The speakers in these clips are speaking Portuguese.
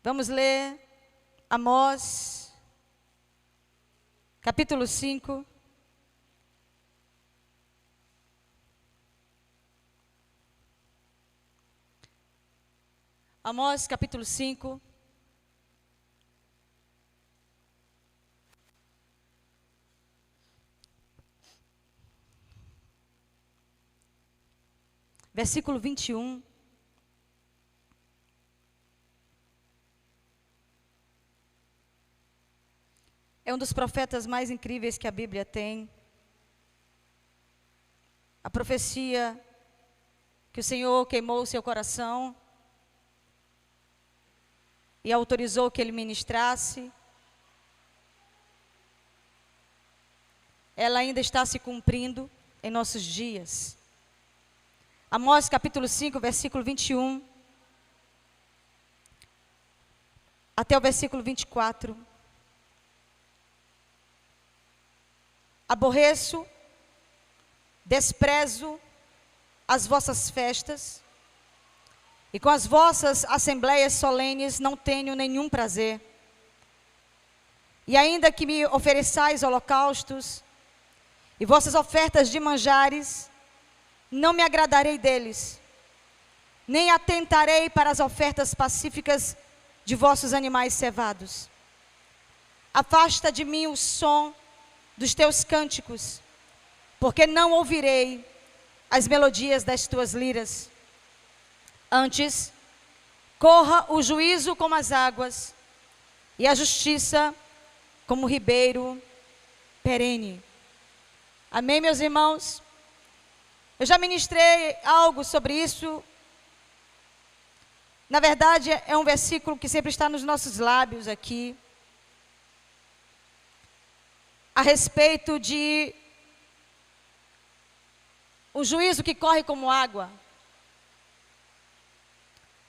Vamos ler Amós, capítulo 5. Amós, capítulo 5. Versículo 21. É um dos profetas mais incríveis que a Bíblia tem. A profecia que o Senhor queimou o seu coração e autorizou que ele ministrasse, ela ainda está se cumprindo em nossos dias. Amós capítulo 5, versículo 21, até o versículo 24. Aborreço, desprezo as vossas festas, e com as vossas assembleias solenes não tenho nenhum prazer. E ainda que me ofereçais holocaustos e vossas ofertas de manjares, não me agradarei deles, nem atentarei para as ofertas pacíficas de vossos animais cevados. Afasta de mim o som dos teus cânticos, porque não ouvirei as melodias das tuas liras. Antes, corra o juízo como as águas, e a justiça como o ribeiro perene. Amém, meus irmãos? Eu já ministrei algo sobre isso. Na verdade, é um versículo que sempre está nos nossos lábios aqui, a respeito de o juízo que corre como água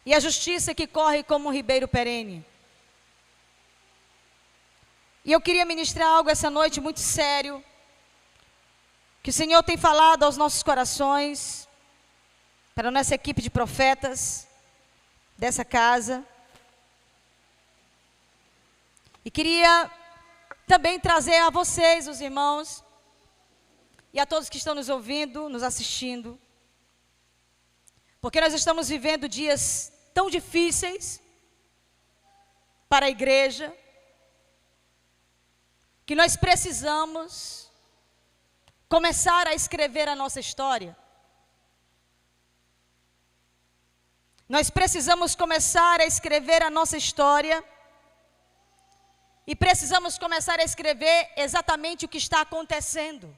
e a justiça que corre como um ribeiro perene. E eu queria ministrar algo essa noite muito sério, que o Senhor tem falado aos nossos corações, para a nossa equipe de profetas dessa casa. E queria também trazer a vocês, os irmãos, e a todos que estão nos ouvindo, nos assistindo, porque nós estamos vivendo dias tão difíceis para a igreja, que nós precisamos começar a escrever a nossa história. Nós precisamos começar a escrever a nossa história e precisamos começar a escrever exatamente o que está acontecendo,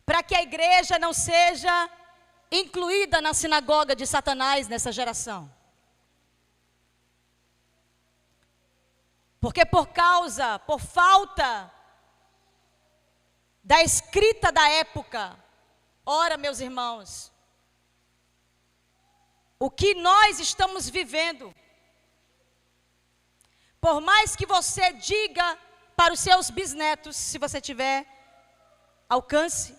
para que a igreja não seja incluída na sinagoga de Satanás nessa geração. Porque por falta da escrita da época, ora, meus irmãos, o que nós estamos vivendo, por mais que você diga para os seus bisnetos, se você tiver alcance,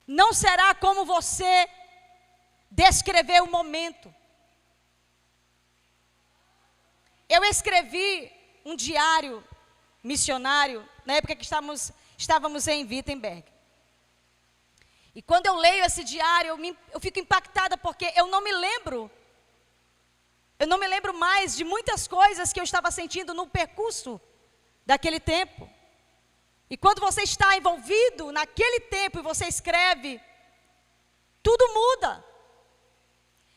não será como você descrever o momento. Eu escrevi um diário missionário na época que estávamos em Wittenberg. E quando eu leio esse diário, eu fico impactada, porque eu não me lembro mais de muitas coisas que eu estava sentindo no percurso daquele tempo. E quando você está envolvido naquele tempo e você escreve, tudo muda.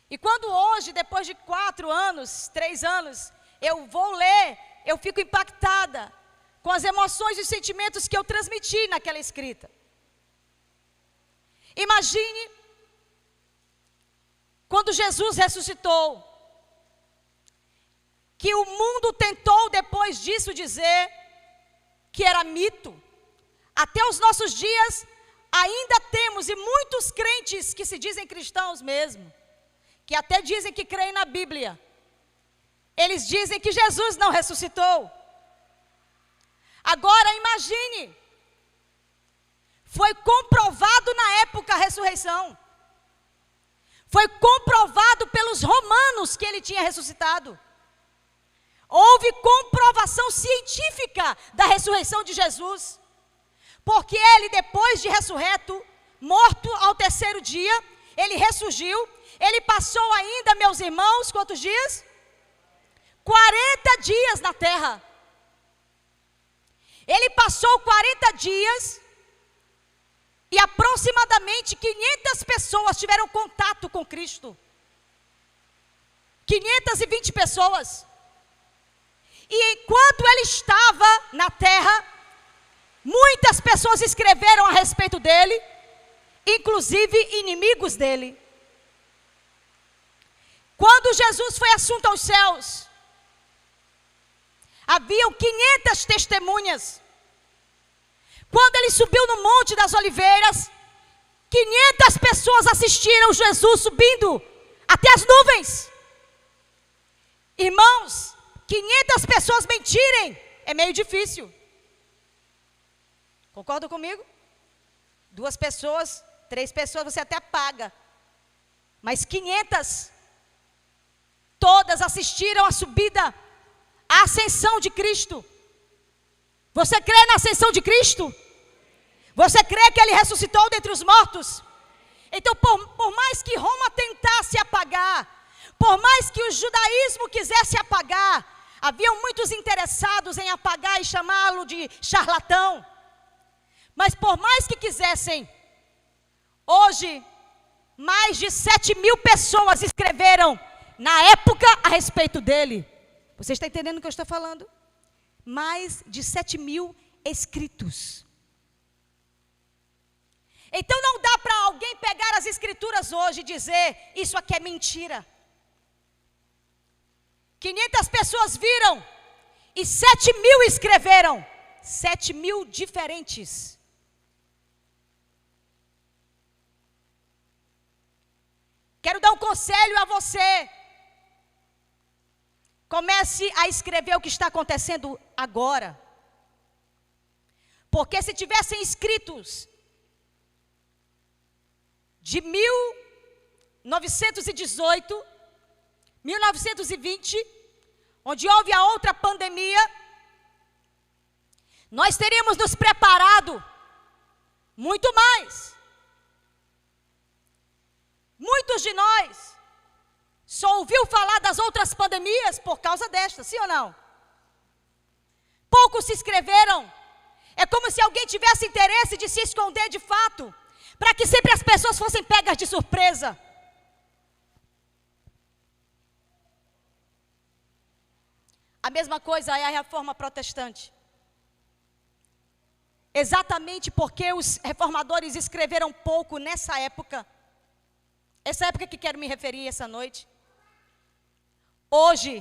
E quando hoje, depois de 4 anos, 3 anos, eu vou ler, eu fico impactada com as emoções e sentimentos que eu transmiti naquela escrita. Imagine quando Jesus ressuscitou, que o mundo tentou depois disso dizer que era mito. Até os nossos dias ainda temos, e muitos crentes que se dizem cristãos mesmo, que até dizem que creem na Bíblia, eles dizem que Jesus não ressuscitou. Agora imagine, foi comprovado na época a ressurreição. Foi comprovado pelos romanos que ele tinha ressuscitado. Houve comprovação científica da ressurreição de Jesus. Porque ele, depois de ressurreto, morto ao terceiro dia, ele ressurgiu. Ele passou ainda, meus irmãos, quantos dias? 40 dias na terra. Ele passou 40 dias e aproximadamente 500 pessoas tiveram contato com Cristo. 520 pessoas. E enquanto ele estava na terra, muitas pessoas escreveram a respeito dele, inclusive inimigos dele. Quando Jesus foi assunto aos céus, haviam 500 testemunhas. Quando ele subiu no Monte das Oliveiras, 500 pessoas assistiram Jesus subindo até as nuvens. Irmãos, 500 pessoas mentirem é meio difícil. Concordam comigo? 2 pessoas, 3 pessoas você até paga. Mas 500, todas assistiram à subida, à ascensão de Cristo. Você crê na ascensão de Cristo? Você crê que Ele ressuscitou dentre os mortos? Então, por mais que Roma tentasse apagar, por mais que o judaísmo quisesse apagar, haviam muitos interessados em apagar e chamá-lo de charlatão. Mas por mais que quisessem, hoje, mais de 7.000 pessoas escreveram na época a respeito dele. Você está entendendo o que eu estou falando? Mais de 7.000 escritos. Então não dá para alguém pegar as escrituras hoje e dizer, isso aqui é mentira. 500 pessoas viram e 7.000 escreveram. 7.000 diferentes. Quero dar um conselho a você. Comece a escrever o que está acontecendo agora. Porque se tivessem escritos de 1918, 1920, onde houve a outra pandemia, nós teríamos nos preparado muito mais. Muitos de nós só ouviu falar das outras pandemias por causa desta, sim ou não? Poucos se inscreveram. É como se alguém tivesse interesse de se esconder de fato, para que sempre as pessoas fossem pegas de surpresa. A mesma coisa é a reforma protestante. Exatamente porque os reformadores escreveram pouco nessa época. Essa época que quero me referir essa noite. Hoje,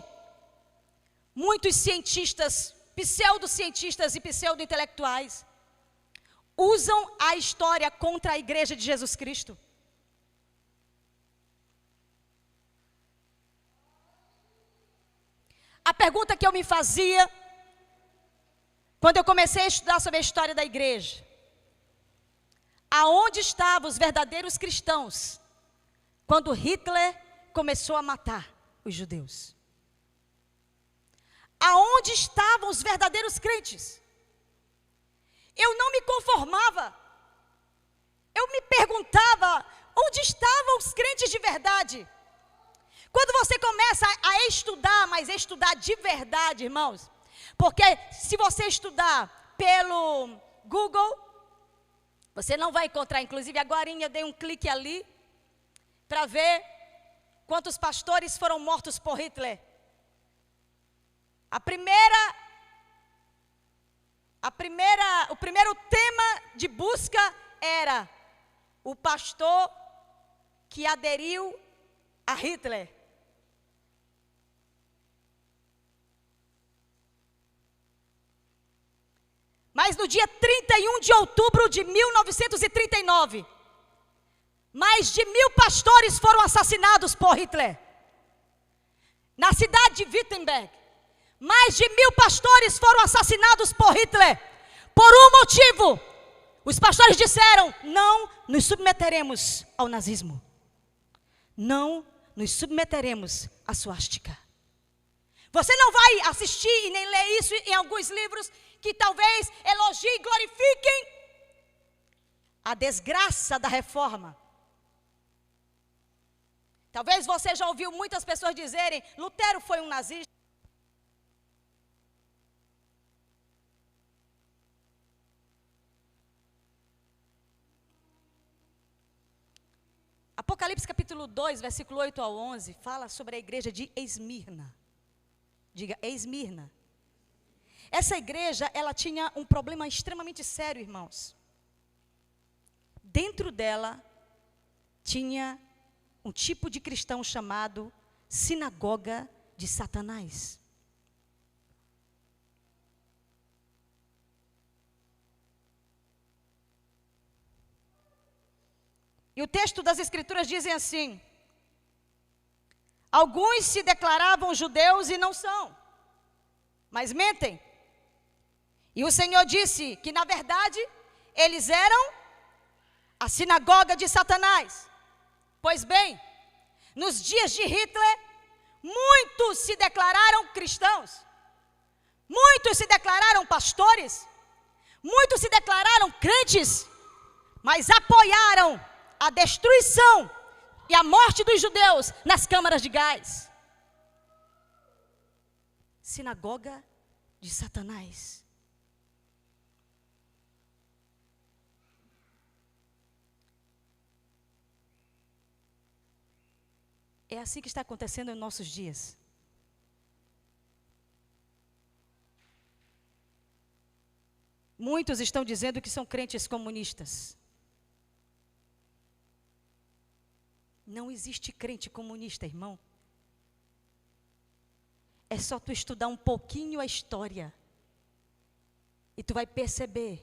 muitos cientistas, pseudocientistas e pseudo-intelectuais, usam a história contra a igreja de Jesus Cristo. A pergunta que eu me fazia, quando eu comecei a estudar sobre a história da igreja, aonde estavam os verdadeiros cristãos, quando Hitler começou a matar os judeus? Aonde estavam os verdadeiros crentes? Eu não me conformava. Eu me perguntava, onde estavam os crentes de verdade? Quando você começa a estudar, mas estudar de verdade, irmãos, porque se você estudar pelo Google, você não vai encontrar, inclusive agora eu dei um clique ali, para ver quantos pastores foram mortos por Hitler. O primeiro tema de busca era o pastor que aderiu a Hitler. Mas no dia 31 de outubro de 1939, mais de 1.000 pastores foram assassinados por Hitler. Na cidade de Wittenberg, mais de 1.000 pastores foram assassinados por Hitler. Por um motivo. Os pastores disseram, não nos submeteremos ao nazismo. não nos submeteremos à suástica. Você não vai assistir e nem ler isso em alguns livros que talvez elogiem e glorifiquem a desgraça da reforma. Talvez você já ouviu muitas pessoas dizerem: Lutero foi um nazista. Apocalipse capítulo 2, versículo 8 ao 11, fala sobre a igreja de Esmirna. Diga, Esmirna. Essa igreja, ela tinha um problema extremamente sério, irmãos. Dentro dela, tinha um tipo de cristão chamado sinagoga de Satanás. E o texto das Escrituras dizem assim: alguns se declaravam judeus e não são, mas mentem. E o Senhor disse que, na verdade, eles eram a sinagoga de Satanás. Pois bem, nos dias de Hitler, muitos se declararam cristãos, muitos se declararam pastores, muitos se declararam crentes, mas apoiaram a destruição e a morte dos judeus nas câmaras de gás. Sinagoga de Satanás. É assim que está acontecendo em nossos dias. Muitos estão dizendo que são crentes comunistas. Não existe crente comunista, irmão. É só tu estudar um pouquinho a história e tu vai perceber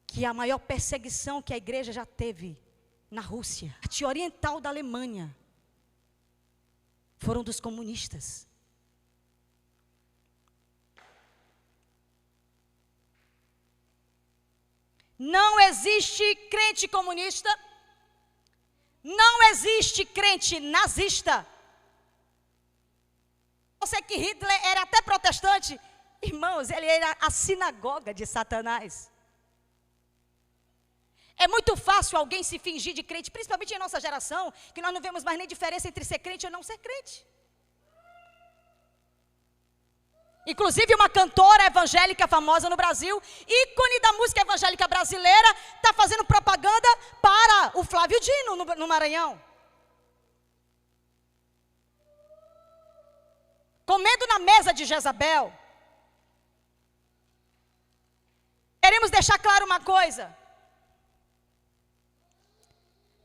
que a maior perseguição que a igreja já teve na Rússia, a parte oriental da Alemanha, foram dos comunistas. Não existe crente comunista. Não existe crente nazista. Eu sei que Hitler era até protestante. Irmãos, ele era a sinagoga de Satanás. É muito fácil alguém se fingir de crente, principalmente em nossa geração, que nós não vemos mais nem diferença entre ser crente ou não ser crente. Inclusive uma cantora evangélica famosa no Brasil, ícone da música evangélica brasileira, está fazendo propaganda para o Flávio Dino no Maranhão. Comendo na mesa de Jezabel. Queremos deixar claro uma coisa.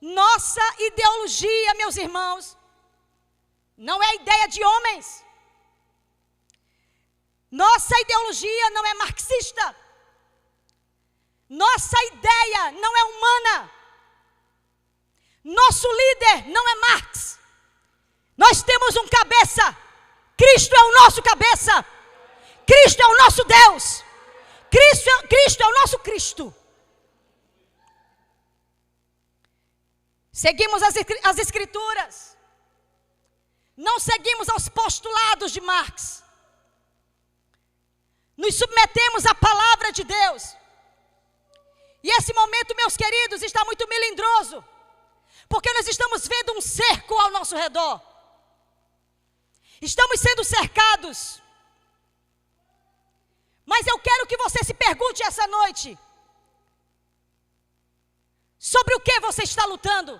Nossa ideologia, meus irmãos, não é ideia de homens. Nossa ideologia não é marxista. Nossa ideia não é humana. Nosso líder não é Marx. Nós temos um cabeça. Cristo é o nosso cabeça. Cristo é o nosso Deus. Cristo é o nosso Cristo. Seguimos as Escrituras. Não seguimos aos postulados de Marx. Nos submetemos à palavra de Deus. E esse momento, meus queridos, está muito melindroso. Porque nós estamos vendo um cerco ao nosso redor. Estamos sendo cercados. Mas eu quero que você se pergunte essa noite: sobre o que você está lutando?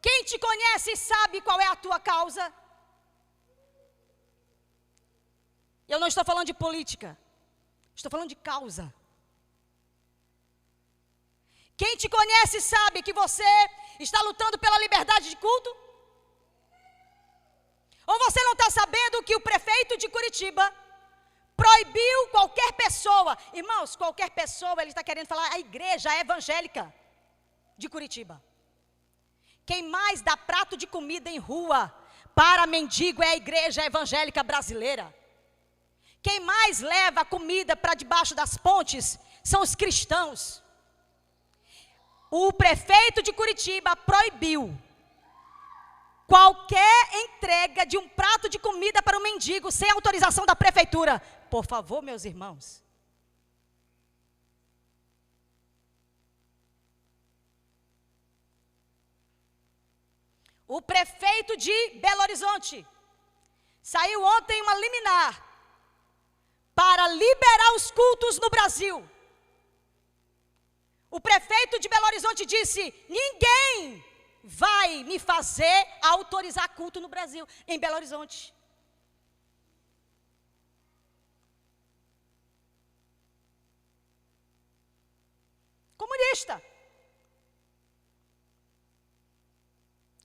Quem te conhece sabe qual é a tua causa? Eu não estou falando de política, estou falando de causa. Quem te conhece sabe que você está lutando pela liberdade de culto? Ou você não está sabendo que o prefeito de Curitiba proibiu qualquer pessoa, irmãos, qualquer pessoa, ele está querendo falar a igreja evangélica de Curitiba. Quem mais dá prato de comida em rua para mendigo é a igreja evangélica brasileira. Quem mais leva a comida para debaixo das pontes são os cristãos. O prefeito de Curitiba proibiu qualquer entrega de um prato de comida para um mendigo sem autorização da prefeitura. Por favor, meus irmãos. O prefeito de Belo Horizonte saiu ontem uma liminar para liberar os cultos no Brasil. O prefeito de Belo Horizonte disse: ninguém vai me fazer autorizar culto no Brasil, em Belo Horizonte. Comunista.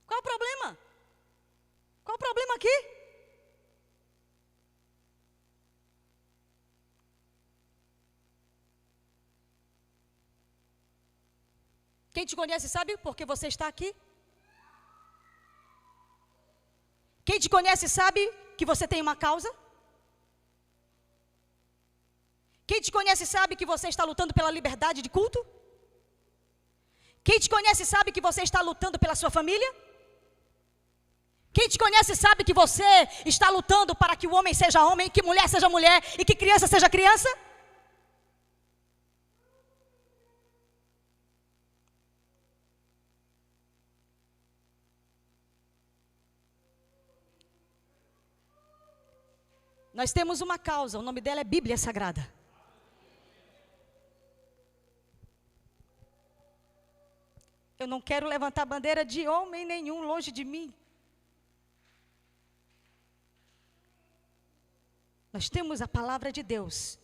Qual o problema? Qual o problema aqui? Quem te conhece sabe por que você está aqui? Quem te conhece sabe que você tem uma causa? Quem te conhece sabe que você está lutando pela liberdade de culto? Quem te conhece sabe que você está lutando pela sua família? Quem te conhece sabe que você está lutando para que o homem seja homem, que mulher seja mulher e que criança seja criança? Nós temos uma causa, o nome dela é Bíblia Sagrada. Eu não quero levantar bandeira de homem nenhum longe de mim. Nós temos a palavra de Deus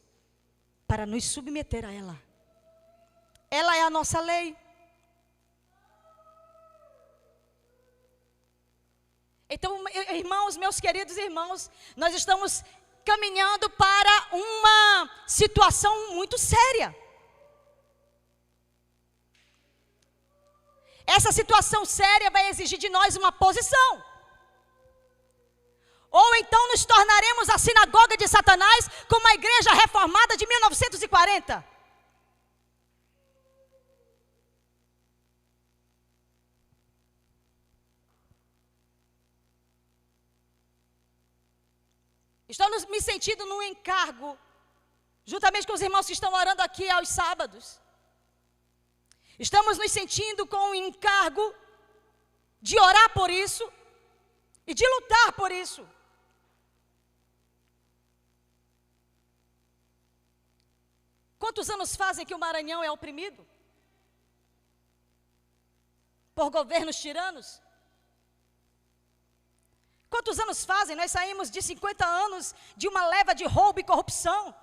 para nos submeter a ela. Ela é a nossa lei. Então, irmãos, meus queridos irmãos, nós estamos caminhando para uma situação muito séria. Essa situação séria vai exigir de nós uma posição. Ou então nos tornaremos a sinagoga de Satanás, como a igreja reformada de 1940. Estou me sentindo num encargo, juntamente com os irmãos que estão orando aqui aos sábados. Estamos nos sentindo com o encargo de orar por isso e de lutar por isso. Quantos anos fazem que o Maranhão é oprimido? Por governos tiranos? Quantos anos fazem? Nós saímos de 50 anos de uma leva de roubo e corrupção.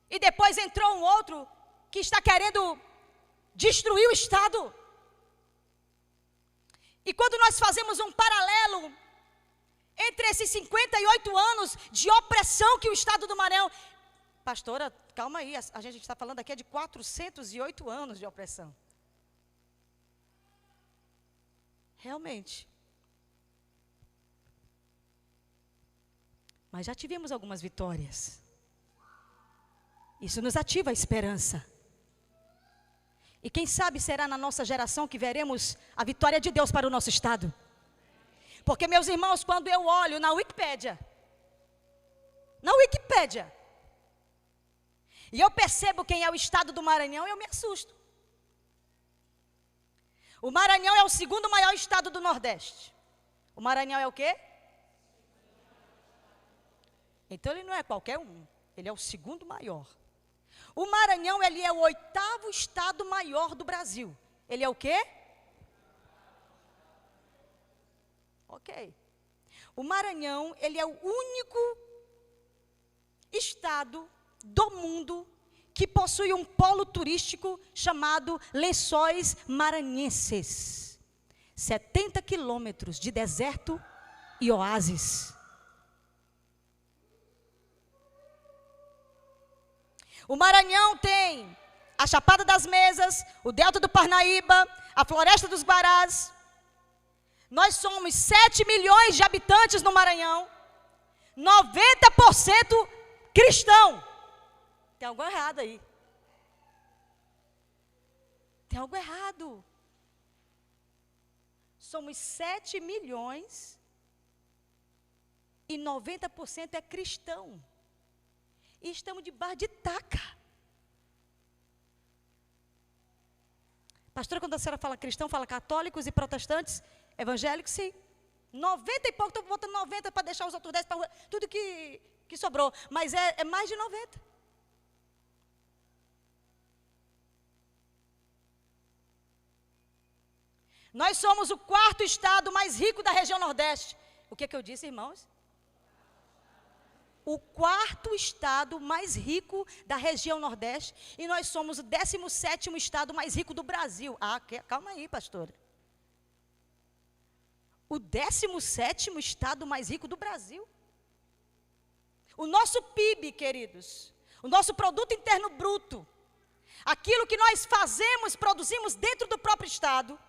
E depois entrou um outro que está querendo destruir o Estado. E quando nós fazemos um paralelo entre esses 58 anos de opressão que o Estado do Maranhão... Pastora, calma aí, a gente está falando aqui de 408 anos de opressão. Realmente. Mas já tivemos algumas vitórias. Isso nos ativa a esperança. E quem sabe será na nossa geração que veremos a vitória de Deus para o nosso Estado. Porque, meus irmãos, quando eu olho na Wikipédia, e eu percebo quem é o Estado do Maranhão, eu me assusto. O Maranhão é o segundo maior estado do Nordeste. O Maranhão é o quê? Então ele não é qualquer um, ele é o segundo maior. O Maranhão, ele é o 8º estado maior do Brasil. Ele é o quê? Ok. O Maranhão, ele é o único estado do mundo que possui um polo turístico chamado Lençóis Maranhenses. 70 quilômetros de deserto e oásis. O Maranhão tem a Chapada das Mesas, o Delta do Parnaíba, a Floresta dos Guarás. Nós somos 7 milhões de habitantes no Maranhão. 90% cristão. Tem algo errado aí. Tem algo errado. Somos 7 milhões e 90% é cristão. E estamos debaixo de taca. Pastora, quando a senhora fala cristão, fala católicos e protestantes, evangélicos, sim. 90 e pouco, estou botando 90 para deixar os outros 10 para tudo que sobrou. Mas é mais de 90. Nós somos o 4º estado mais rico da região Nordeste. O que eu disse, irmãos? O 4º estado mais rico da região Nordeste. E nós somos o 17º estado mais rico do Brasil. Calma aí, pastora. O 17º estado mais rico do Brasil. O nosso PIB, queridos, o nosso produto interno bruto, aquilo que nós fazemos, produzimos dentro do próprio estado.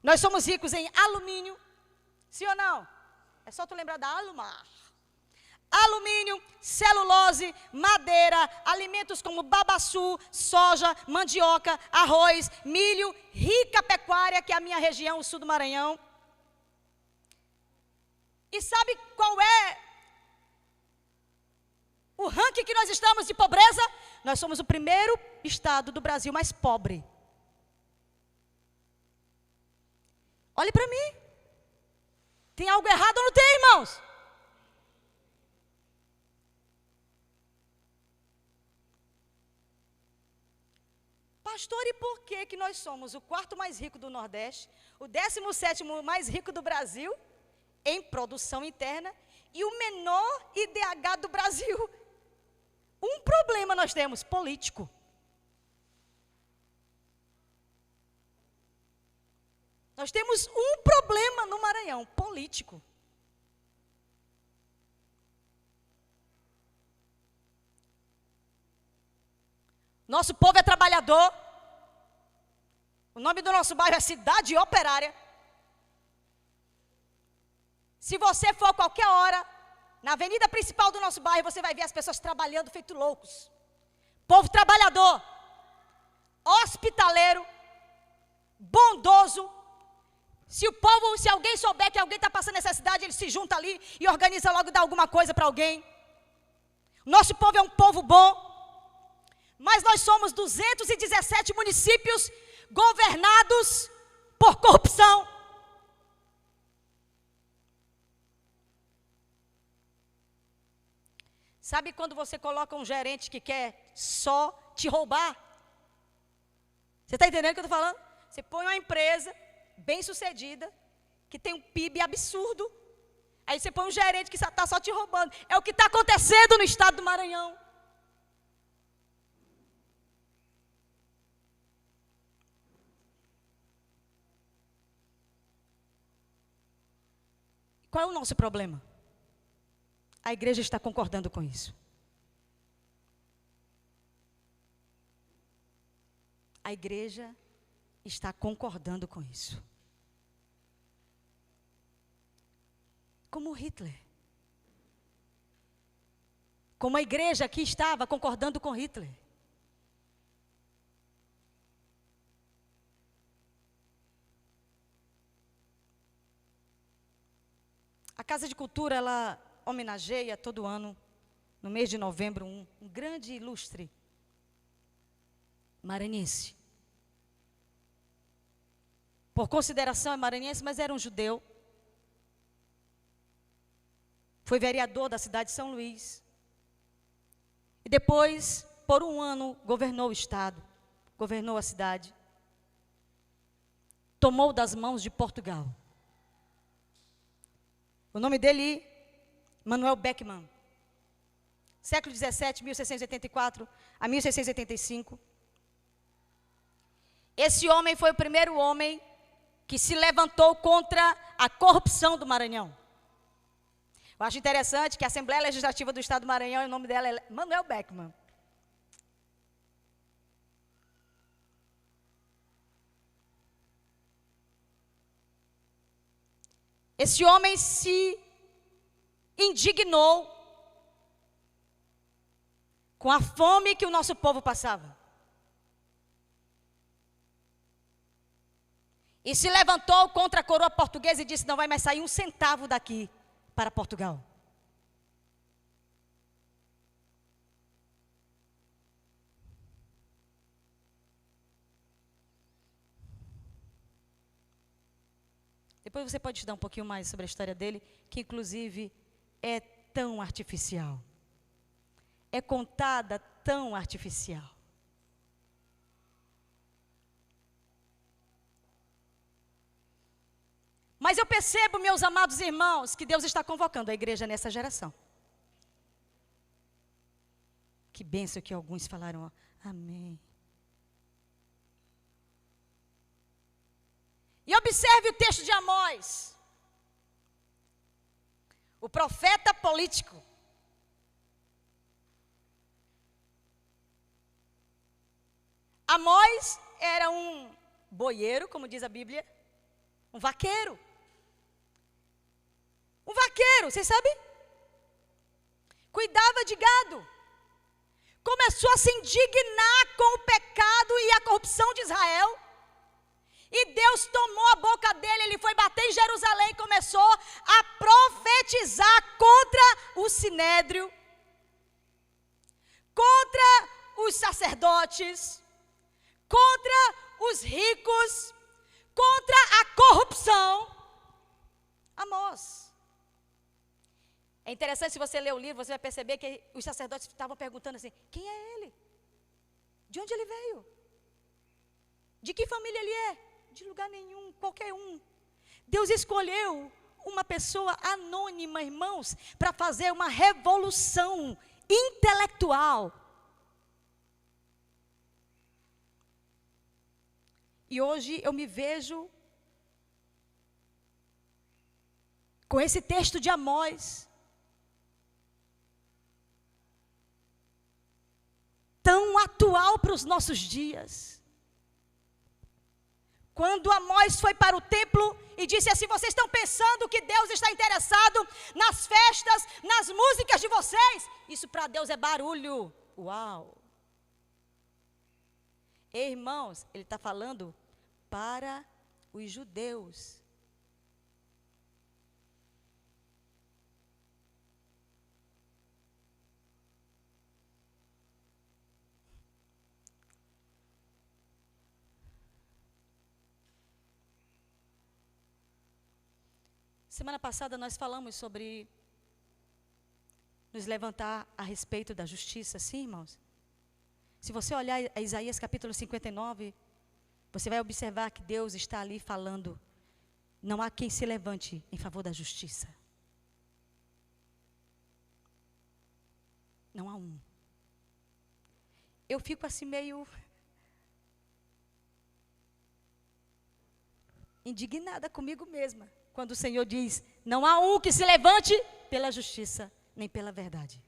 Nós somos ricos em alumínio, sim ou não? É só tu lembrar da Alumar. Alumínio, celulose, madeira, alimentos como babaçu, soja, mandioca, arroz, milho, rica pecuária, que é a minha região, o sul do Maranhão. E sabe qual é o ranking que nós estamos de pobreza? Nós somos o primeiro estado do Brasil mais pobre. Olhe para mim. Tem algo errado ou não tem, irmãos? Pastor, e por que nós somos o 4º mais rico do Nordeste, o 17º mais rico do Brasil, em produção interna, e o menor IDH do Brasil? Um problema nós temos, político. Nós temos um problema no Maranhão, político. Nosso povo é trabalhador. O nome do nosso bairro é Cidade Operária. Se você for qualquer hora, na avenida principal do nosso bairro, você vai ver as pessoas trabalhando feito loucos. Povo trabalhador, hospitaleiro, bondoso. Se alguém souber que alguém está passando necessidade, ele se junta ali e organiza logo dar alguma coisa para alguém. Nosso povo é um povo bom. Mas nós somos 217 municípios governados por corrupção. Sabe quando você coloca um gerente que quer só te roubar? Você está entendendo o que eu estou falando? Você põe uma empresa bem-sucedida, que tem um PIB absurdo, aí você põe um gerente que está só te roubando. É o que está acontecendo no estado do Maranhão. Qual é o nosso problema? A igreja está concordando com isso. A igreja está concordando com isso. Como Hitler. Como a igreja aqui estava concordando com Hitler. A Casa de Cultura, ela homenageia todo ano, no mês de novembro, um grande e ilustre maranhense. Por consideração é maranhense, mas era um judeu. Foi vereador da cidade de São Luís. E depois, por um ano, governou o estado, governou a cidade. Tomou das mãos de Portugal. O nome dele, Manuel Beckmann. Século XVII, 1684 a 1685. Esse homem foi o primeiro homem que se levantou contra a corrupção do Maranhão. Eu acho interessante que a Assembleia Legislativa do Estado do Maranhão, o nome dela é Manuel Beckmann. esse homem se indignou com a fome que o nosso povo passava. E se levantou contra a coroa portuguesa e disse: não vai mais sair um centavo daqui para Portugal. Depois você pode estudar um pouquinho mais sobre a história dele, que inclusive é tão artificial. É contada tão artificial. Mas eu percebo, meus amados irmãos, que Deus está convocando a igreja nessa geração. Que bênção que alguns falaram, amém. E observe o texto de Amós. O profeta político. Amós era um boieiro, como diz a Bíblia, um vaqueiro. Um vaqueiro, vocês sabem? Cuidava de gado. Começou a se indignar com o pecado e a corrupção de Israel. E Deus tomou a boca dele, ele foi bater em Jerusalém e começou a profetizar contra o sinédrio, contra os sacerdotes, contra os ricos, contra a corrupção. Amós. É interessante, se você ler o livro, você vai perceber que os sacerdotes estavam perguntando assim: quem é ele? De onde ele veio? De que família ele é? De lugar nenhum, qualquer um. Deus escolheu uma pessoa anônima, irmãos, para fazer uma revolução intelectual. E hoje eu me vejo com esse texto de Amós, tão atual para os nossos dias. Quando Amós foi para o templo e disse assim: vocês estão pensando que Deus está interessado nas festas, nas músicas de vocês? Isso para Deus é barulho. Uau! Ei, irmãos, ele está falando para os judeus. Semana passada nós falamos sobre nos levantar a respeito da justiça, sim, irmãos? Se você olhar a Isaías capítulo 59, você vai observar que Deus está ali falando: não há quem se levante em favor da justiça. Não há um. Eu fico assim meio indignada comigo mesma, quando o Senhor diz: não há um que se levante pela justiça, nem pela verdade.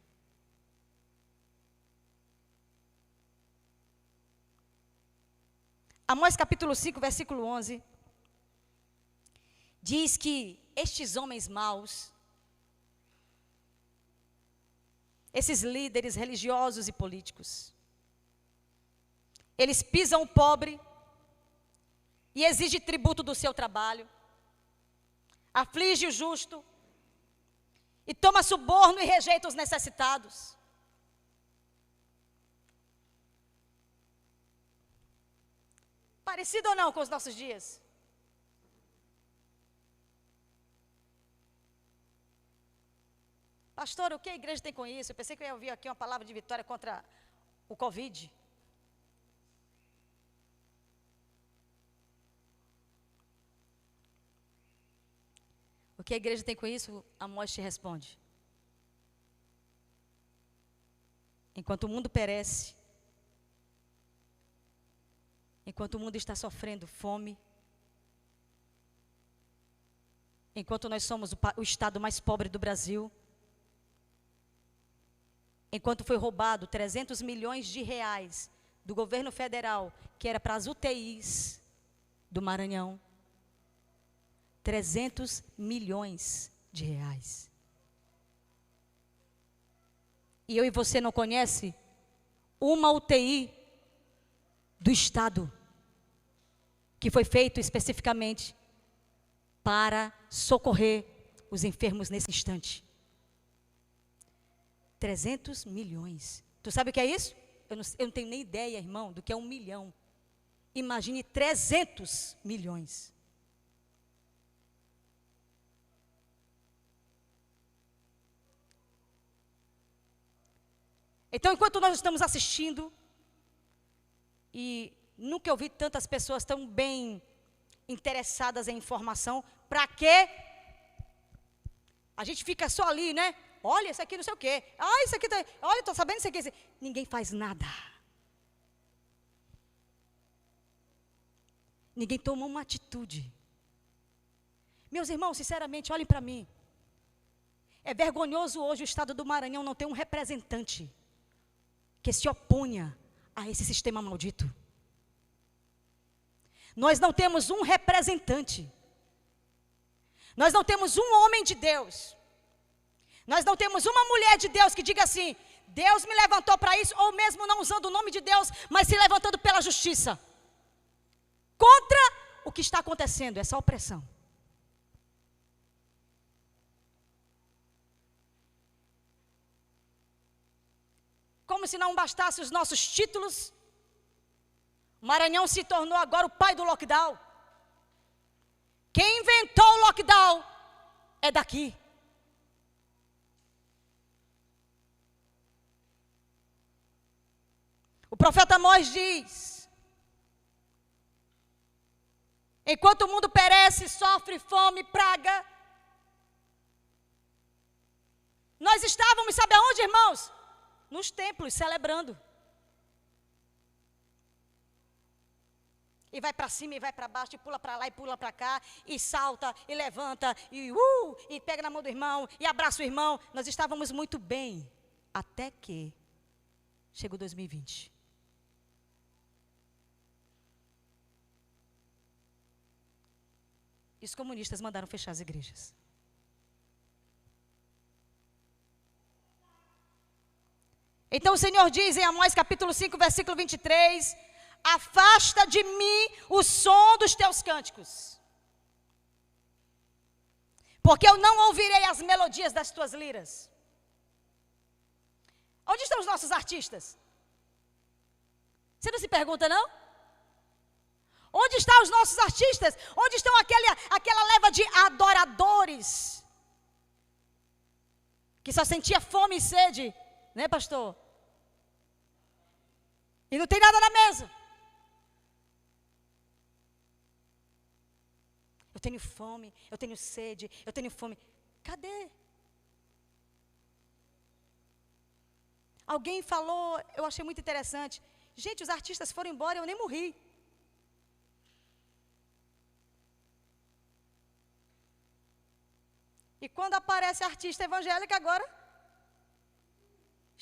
Amós capítulo 5, versículo 11, diz que estes homens maus, esses líderes religiosos e políticos, eles pisam o pobre e exigem tributo do seu trabalho, aflige o justo e toma suborno e rejeita os necessitados. Parecido ou não com os nossos dias? Pastor, o que a igreja tem com isso? Eu pensei que eu ia ouvir aqui uma palavra de vitória contra o Covid. O que a igreja tem com isso? Amós te responde: enquanto o mundo perece, enquanto o mundo está sofrendo fome, enquanto nós somos o estado mais pobre do Brasil, enquanto foi roubado 300 milhões de reais do governo federal, que era para as UTIs do Maranhão, 300 milhões de reais. E eu e você não conhece uma UTI do Estado que foi feito especificamente para socorrer os enfermos nesse instante. 300 milhões. Tu sabe o que é isso? Eu não tenho nem ideia, irmão, do que é 1 milhão. Imagine 300 milhões. Então, enquanto nós estamos assistindo, e nunca eu vi tantas pessoas tão bem interessadas em informação, para quê? A gente fica só ali, né? Olha, isso aqui não sei o quê. Ah, isso aqui, olha, estou sabendo isso aqui. Ninguém faz nada. Ninguém toma uma atitude. Meus irmãos, sinceramente, olhem para mim. É vergonhoso hoje o estado do Maranhão não ter um representante que se oponha a esse sistema maldito. Nós não temos um representante. Nós não temos um homem de Deus. Nós não temos uma mulher de Deus que diga assim: Deus me levantou para isso, ou mesmo não usando o nome de Deus, mas se levantando pela justiça. Contra o que está acontecendo, essa opressão. Como se não bastasse os nossos títulos, o Maranhão se tornou agora o pai do lockdown. Quem inventou o lockdown é daqui. O profeta Amós diz: enquanto o mundo perece, sofre fome, praga, nós estávamos, sabe aonde, irmãos? Nos templos, celebrando. E vai para cima, e vai para baixo, e pula para lá, e pula para cá, e salta, e levanta, e pega na mão do irmão, e abraça o irmão. Nós estávamos muito bem, até que chegou 2020. E os comunistas mandaram fechar as igrejas. Então o Senhor diz em Amós capítulo 5, versículo 23, afasta de mim o som dos teus cânticos, porque eu não ouvirei as melodias das tuas liras. Onde estão os nossos artistas? Você não se pergunta, não? Onde estão os nossos artistas? Onde estão aquela leva de adoradores? Que só sentia fome e sede, né, pastor? E não tem nada na mesa. Eu tenho fome, eu tenho sede, eu tenho fome. Cadê? Alguém falou, eu achei muito interessante. Gente, os artistas foram embora e eu nem morri. E quando aparece a artista evangélica agora,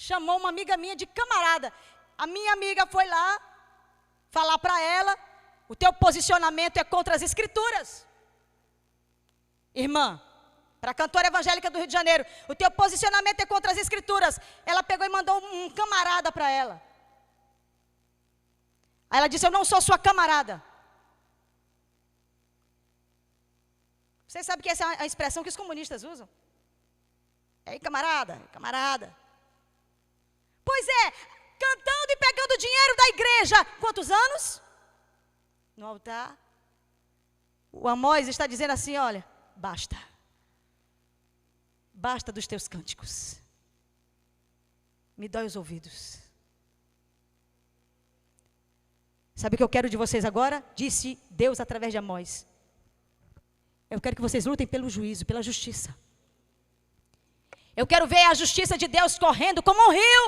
chamou uma amiga minha de camarada. A minha amiga foi lá falar para ela: o teu posicionamento é contra as escrituras. Irmã, para a cantora evangélica do Rio de Janeiro, o teu posicionamento é contra as escrituras. Ela pegou e mandou um camarada para ela. Aí ela disse: eu não sou sua camarada. Vocês sabem que essa é a expressão que os comunistas usam? É camarada, camarada. Pois é, cantando e pegando dinheiro da igreja. Quantos anos? No altar. O Amós está dizendo assim: olha, basta. Basta dos teus cânticos. Me dói os ouvidos. Sabe o que eu quero de vocês agora? Disse Deus através de Amós. Eu quero que vocês lutem pelo juízo, pela justiça. Eu quero ver a justiça de Deus correndo como um rio.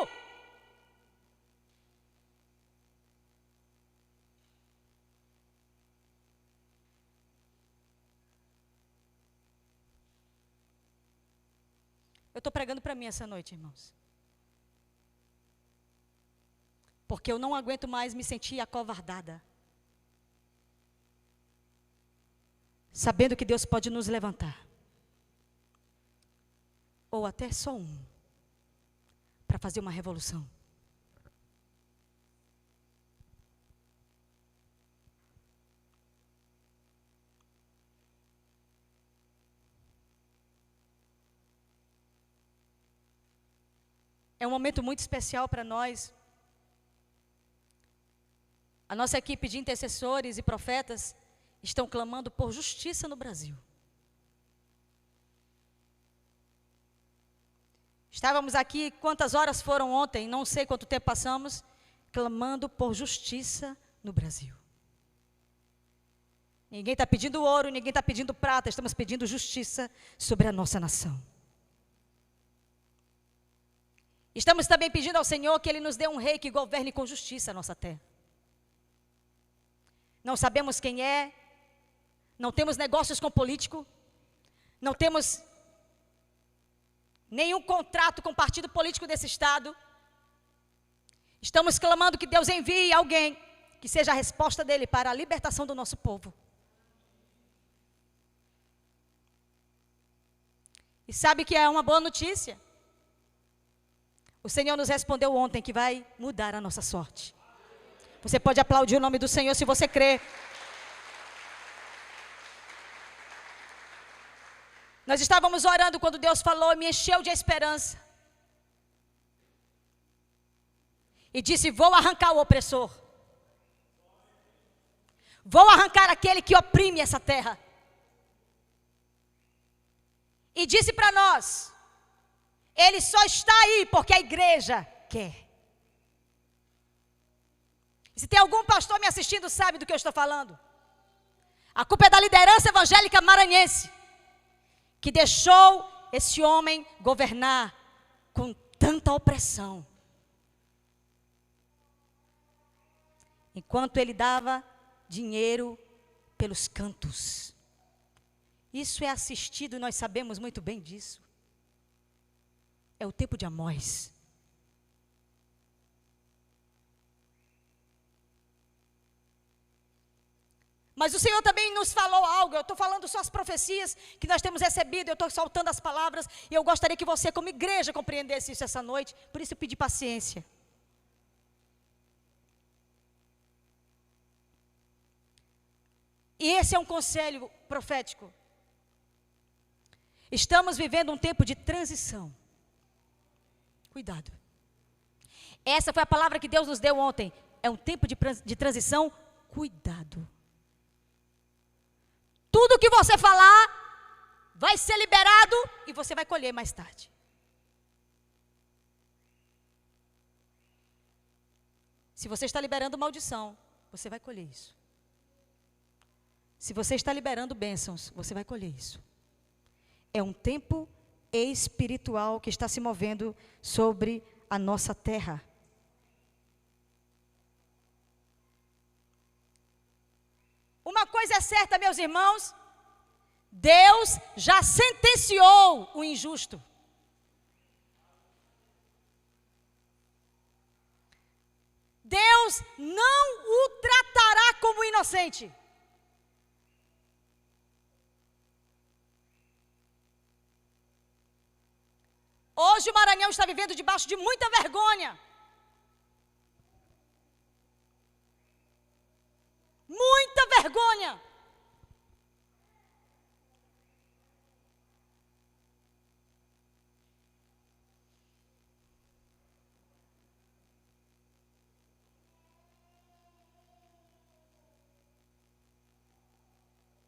Eu estou pregando para mim essa noite, irmãos. Porque eu não aguento mais me sentir acovardada. sabendo que Deus pode nos levantar, ou até só um, para fazer uma revolução. É um momento muito especial para nós. A nossa equipe de intercessores e profetas estão clamando por justiça no Brasil. Estávamos aqui, quantas horas foram ontem, não sei quanto tempo passamos, clamando por justiça no Brasil. Ninguém está pedindo ouro, ninguém está pedindo prata, estamos pedindo justiça sobre a nossa nação. Estamos também pedindo ao Senhor que Ele nos dê um rei que governe com justiça a nossa terra. Não sabemos quem é, não temos negócios com político, não temos nenhum contrato com partido político desse estado. Estamos clamando que Deus envie alguém que seja a resposta dele para a libertação do nosso povo. E sabe que é uma boa notícia? O Senhor nos respondeu ontem que vai mudar a nossa sorte. Você pode aplaudir o nome do Senhor se você crê. Nós estávamos orando quando Deus falou e me encheu de esperança. E disse: vou arrancar o opressor. Vou arrancar aquele que oprime essa terra. E disse para nós: Ele só está aí porque a igreja quer. E se tem algum pastor me assistindo, sabe do que eu estou falando. A culpa é da liderança evangélica maranhense, que deixou esse homem governar com tanta opressão. Enquanto ele dava dinheiro pelos cantos. Isso é assistido, nós sabemos muito bem disso. É o tempo de Amós. Mas o Senhor também nos falou algo. Eu estou falando só as profecias que nós temos recebido. Eu estou soltando as palavras. E eu gostaria que você, como igreja, compreendesse isso essa noite. Por isso eu pedi paciência. E esse é um conselho profético. Estamos vivendo um tempo de transição. Cuidado. Essa foi a palavra que Deus nos deu ontem. É um tempo de transição. Cuidado. Tudo que você falar vai ser liberado e você vai colher mais tarde. Se você está liberando maldição, você vai colher isso. Se você está liberando bênçãos, você vai colher isso. É um tempo espiritual que está se movendo sobre a nossa terra. Uma coisa é certa, meus irmãos, Deus já sentenciou o injusto. Deus não o tratará como inocente. Hoje o Maranhão está vivendo debaixo de muita vergonha. Muita vergonha.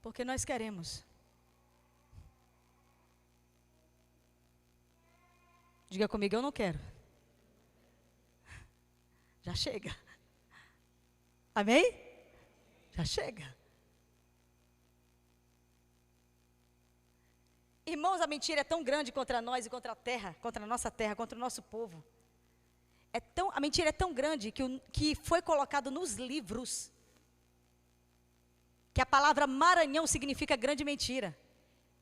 Porque nós queremos. Diga comigo, eu não quero. Já chega. Amém? Já chega. Irmãos, a mentira é tão grande contra nós e contra a terra, contra a nossa terra, contra o nosso povo. A mentira é tão grande que foi colocado nos livros que a palavra Maranhão significa grande mentira.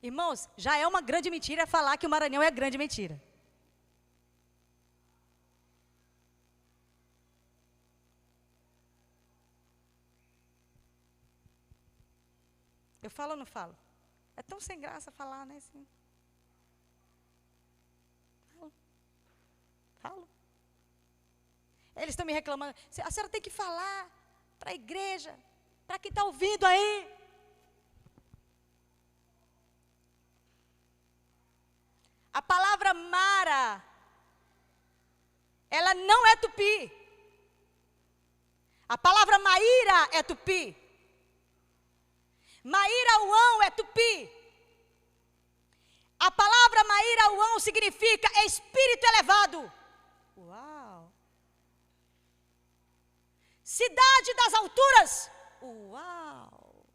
Irmãos, já é uma grande mentira falar que o Maranhão é grande mentira. Eu falo ou não falo? É tão sem graça falar, né? Assim. Falo. Eles estão me reclamando. A senhora tem que falar para a igreja, para quem está ouvindo aí. A palavra Mara, ela não é tupi. A palavra Maíra é tupi. Maíra Uão é tupi. A palavra Maíra Uão significa espírito elevado. Uau! Cidade das alturas. Uau!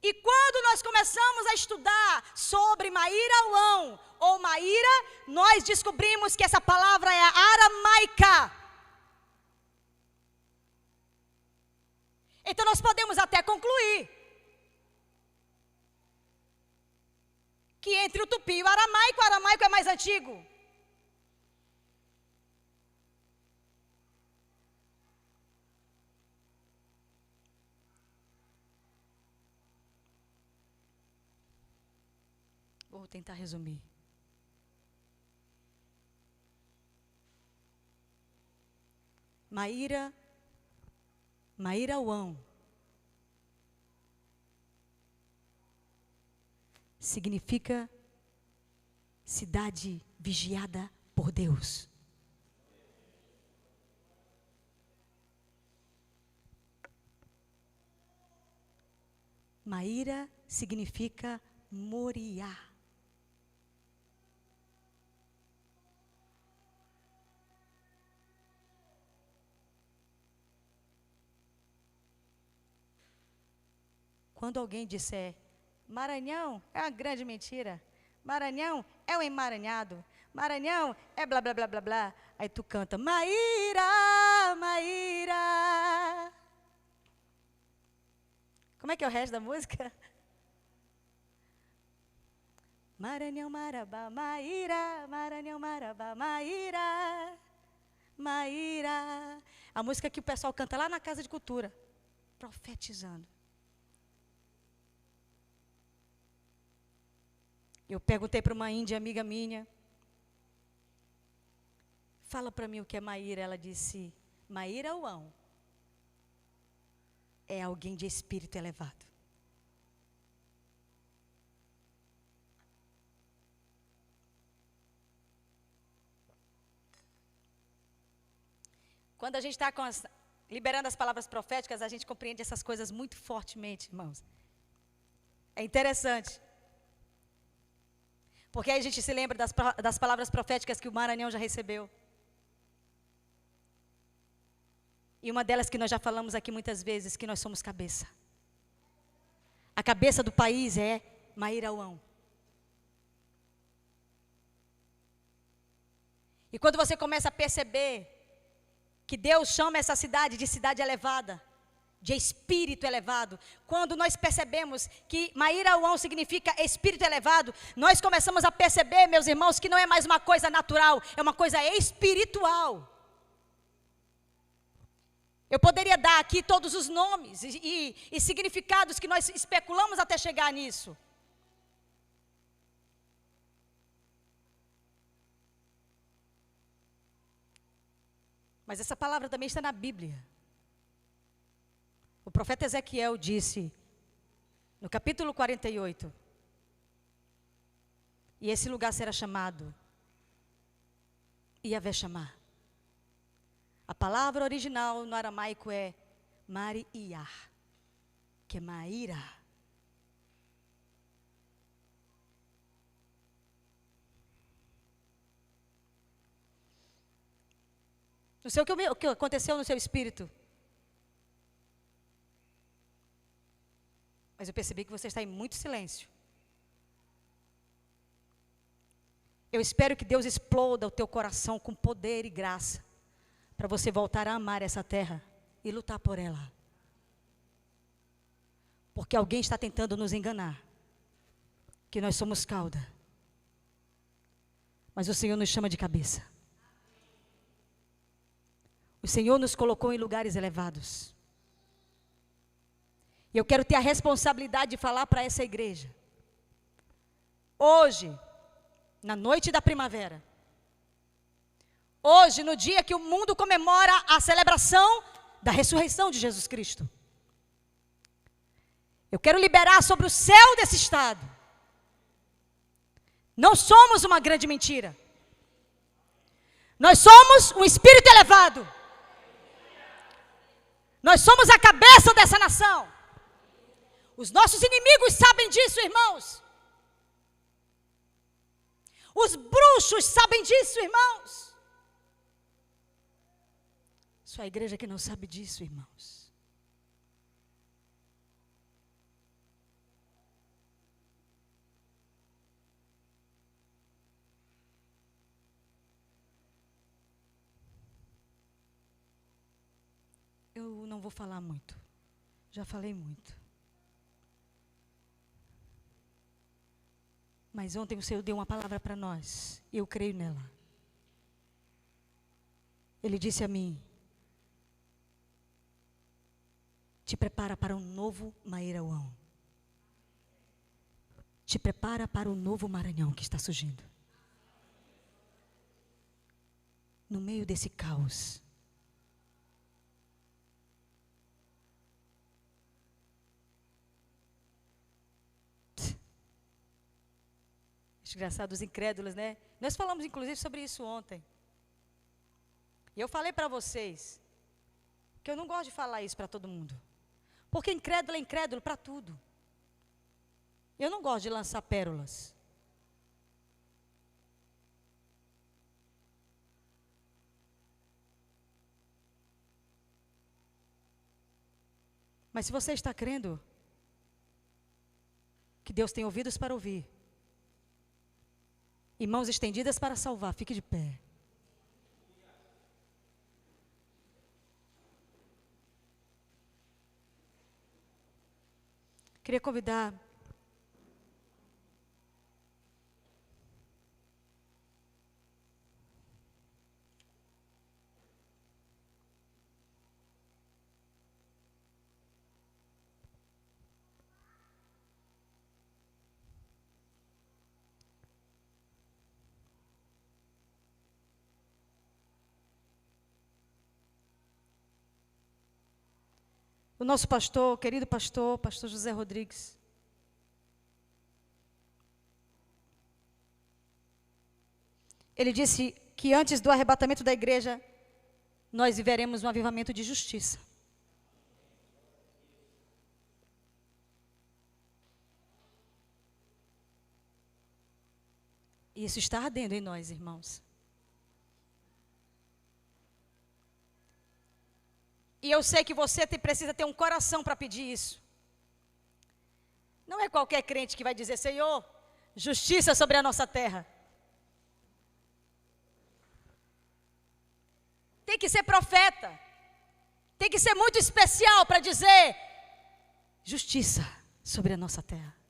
E quando nós começamos a estudar sobre Maíra Uão ou Maíra, nós descobrimos que essa palavra é aramaica. Então nós podemos até concluir que entre o tupi e o aramaico é mais antigo. Vou tentar resumir. Maíra Uão significa cidade vigiada por Deus. Maíra significa Moriá. Quando alguém disser, Maranhão é uma grande mentira, Maranhão é um emaranhado, Maranhão é blá, blá, blá, blá, blá. Aí tu canta, Maíra, Maíra. Como é que é o resto da música? Maranhão, Marabá, Maíra, Maranhão, Marabá, Maíra, Maíra. A música que o pessoal canta lá na Casa de Cultura, profetizando. Eu perguntei para uma índia amiga minha, fala para mim o que é Maíra. Ela disse, Maíra Uão é alguém de espírito elevado. Quando a gente está liberando as palavras proféticas, a gente compreende essas coisas muito fortemente, irmãos. É interessante. Porque aí a gente se lembra das palavras proféticas que o Maranhão já recebeu. E uma delas que nós já falamos aqui muitas vezes, que nós somos cabeça. A cabeça do país é Maíra Uão. E quando você começa a perceber que Deus chama essa cidade de cidade elevada, de espírito elevado. Quando nós percebemos que Maíra Uão significa espírito elevado, nós começamos a perceber, meus irmãos, que não é mais uma coisa natural, é uma coisa espiritual. Eu poderia dar aqui todos os nomes e significados que nós especulamos até chegar nisso. Mas essa palavra também está na Bíblia. O profeta Ezequiel disse, no capítulo 48, e esse lugar será chamado Iavé Chamá. A palavra original no aramaico é Mariá, que é Maíra. Não sei o que aconteceu no seu espírito. Mas eu percebi que você está em muito silêncio. Eu espero que Deus exploda o teu coração com poder e graça, para você voltar a amar essa terra e lutar por ela. Porque alguém está tentando nos enganar, que nós somos cauda. Mas o Senhor nos chama de cabeça. O Senhor nos colocou em lugares elevados. E eu quero ter a responsabilidade de falar para essa igreja. Hoje, na noite da primavera, hoje, no dia que o mundo comemora a celebração da ressurreição de Jesus Cristo, eu quero liberar sobre o céu desse estado. Não somos uma grande mentira. Nós somos um espírito elevado. Nós somos a cabeça dessa nação. Os nossos inimigos sabem disso, irmãos. Os bruxos sabem disso, irmãos. Só a igreja que não sabe disso, irmãos. Eu não vou falar muito. Já falei muito. Mas ontem o Senhor deu uma palavra para nós. E eu creio nela. Ele disse a mim: te prepara para um novo Mairauão. Te prepara para o novo Maranhão que está surgindo. No meio desse caos. Desgraçados incrédulos, né? Nós falamos inclusive sobre isso ontem. E eu falei para vocês que eu não gosto de falar isso para todo mundo. Porque incrédulo é incrédulo para tudo. Eu não gosto de lançar pérolas. Mas se você está crendo que Deus tem ouvidos para ouvir e mãos estendidas para salvar, fique de pé. Queria convidar o nosso pastor, querido pastor, pastor José Rodrigues. Ele disse que antes do arrebatamento da igreja, nós viveremos um avivamento de justiça. E isso está ardendo em nós, irmãos. E eu sei que você precisa ter um coração para pedir isso. Não é qualquer crente que vai dizer: Senhor, justiça sobre a nossa terra. Tem que ser profeta. Tem que ser muito especial para dizer: justiça sobre a nossa terra.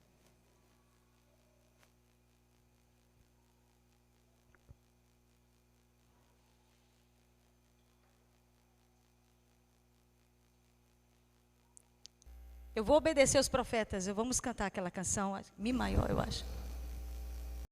Eu vou obedecer os profetas. Vamos cantar aquela canção, Mi maior, eu acho.